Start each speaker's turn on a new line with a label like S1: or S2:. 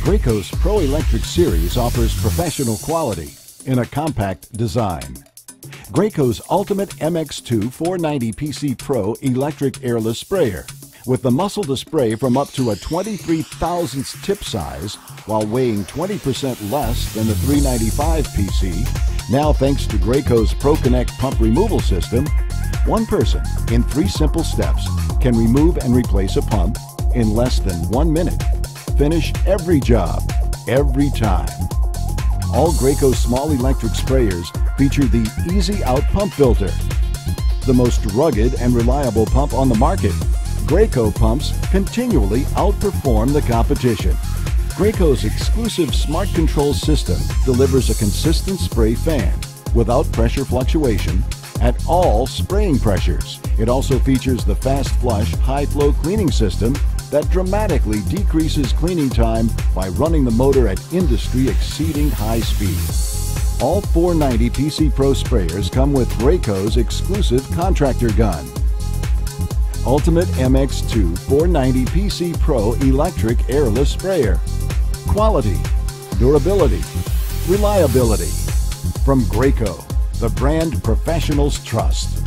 S1: Graco's Pro Electric series offers professional quality in a compact design. Graco's Ultimate MX2 490 PC Pro Electric Airless Sprayer, with the muscle to spray from up to a 23 thousandths tip size while weighing 20% less than the 395 PC. Now, thanks to Graco's ProConnect pump removal system, one person in 3 simple steps can remove and replace a pump in less than 1 minute. Finish every job, every time. All Graco small electric sprayers feature the Easy Out pump filter, the most rugged and reliable pump on the market. Graco pumps continually outperform the competition. Graco's exclusive Smart Control system delivers a consistent spray fan without pressure fluctuation at all spraying pressures. It also features the Fast Flush high flow cleaning system that dramatically decreases cleaning time by running the motor at industry exceeding high speed. All 490 PC Pro sprayers come with Graco's exclusive contractor gun. Ultimate MX2 490 PC Pro Electric Airless Sprayer. Quality, durability, reliability. From Graco, the brand professionals trust.